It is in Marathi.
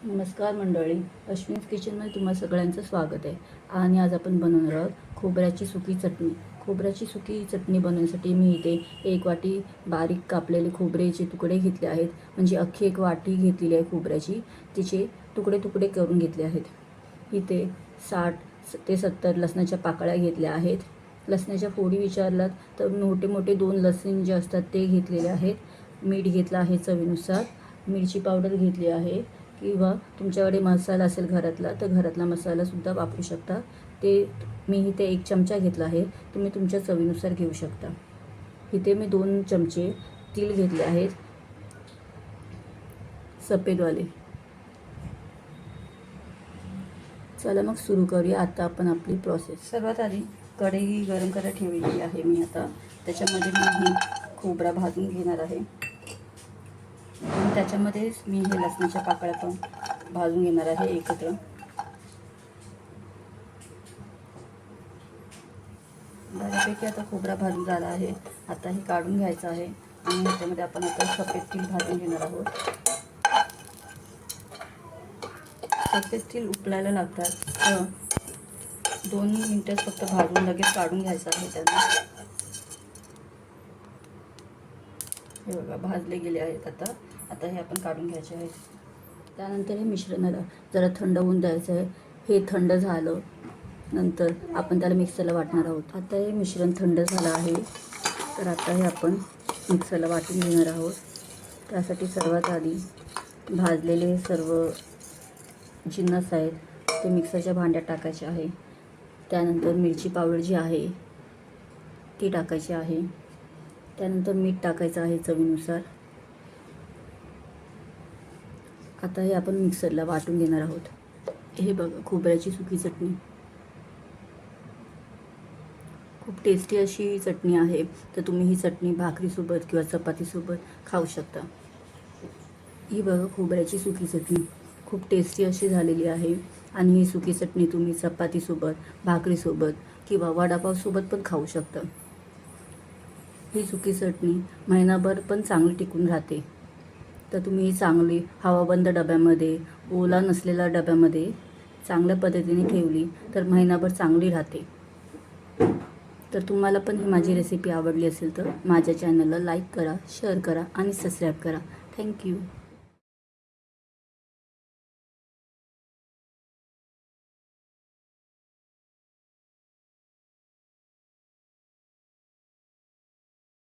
नमस्कार मंडळी, अश्विन्स किचनमध्ये तुम्हा सगळ्यांचं स्वागत आहे. आणि आज आपण बनवणार आहोत खोबऱ्याची सुकी चटणी. खोबऱ्याची सुकी चटणी बनवण्यासाठी मी इथे 1 वाटी बारीक कापलेले खोबऱ्याचे तुकडे घेतले आहेत. म्हणजे अख्खी 1 वाटी घेतलेली आहे खोबऱ्याची, तिचे तुकडे तुकडे करून घेतले आहेत. इथे 60 ते 70 लसणाच्या पाकळ्या घेतल्या आहेत. लसणाच्या फोडी विचारलात तर मोठे मोठे 2 लसूण जे असतात ते घेतलेले आहेत. मीठ घेतलं आहे चवीनुसार. मिरची पावडर घेतली आहे, किंवा तुमच्याकडे मसाला असेल घरातला तर घरातला मसालासुद्धा वापरू शकता. ते मी इथे 1 चमचा घेतला आहे, तुम्ही तुमच्या चवीनुसार घेऊ शकता. इथे मी 2 चमचे तीळ घेतले आहेत, सफेदवाले. चला मग सुरू करूया आता आपण आपली प्रोसेस. सर्वात आधी कढई गरम करायला ठेवलेली आहे मी. आता त्याच्यामध्ये मी खोबरा भाजून घेणार आहे. त्याच्यामध्येच मी हे लसणाच्या पाकळ्या पण भाजून घेणार आहे एकत्र. बऱ्यापैकी आता खोबरा भाजून झाला आहे. आता हे काढून घ्यायचं आहे आणि त्याच्यामध्ये आपण आता सफेद तीळ भाजून घेणार आहोत. सफेद तीळ उकळायला लागतात, 2 मिनिटं फक्त भाजून लगेच काढून घ्यायचं आहे त्यांना. हे बघा भाजले गेले आहेत. आता हे आपण काढून घ्यायचे आहे. त्यानंतर हे मिश्रणाला जरा थंड होऊन द्यायचं आहे. हे थंड झालं नंतर आपण त्याला मिक्सरला वाटणार आहोत. आता हे मिश्रण थंड झालं आहे, तर आता हे आपण मिक्सरला वाटून घेणार आहोत. त्यासाठी सर्वात आधी भाजलेले सर्व जिन्नस आहेत ते मिक्सरच्या भांड्यात टाकायचे आहे. त्यानंतर मिरची पावडर जी आहे ती टाकायची आहे. त्यानंतर मीठ टाकायचं आहे चवीनुसार. आता हे आपण मिक्सरला वाटून घेणार आहोत. हे बघा खोबऱ्याची सुकी चटणी, खूप टेस्टी अशी चटणी आहे. तर तुम्ही ही चटणी भाकरीसोबत किंवा चपातीसोबत खाऊ शकता. ही बघा खोबऱ्याची सुकी चटणी खूप टेस्टी अशी झालेली आहे. आणि ही सुकी चटणी तुम्ही चपातीसोबत, भाकरीसोबत किंवा वडापावसोबत पण खाऊ शकता. ही सुकी चटणी महिनाभर पण चांगली टिकून राहते. तर तुम्ही ही चांगली हवाबंद डब्यामध्ये, ओला नसलेल्या डब्यामध्ये चांगल्या पद्धतीने ठेवली तर महिनाभर चांगली राहते. तर तुम्हाला पण ही माझी रेसिपी आवडली असेल तर माझ्या चॅनलला लाईक करा, शेअर करा आणि सबस्क्राईब करा. थँक्यू.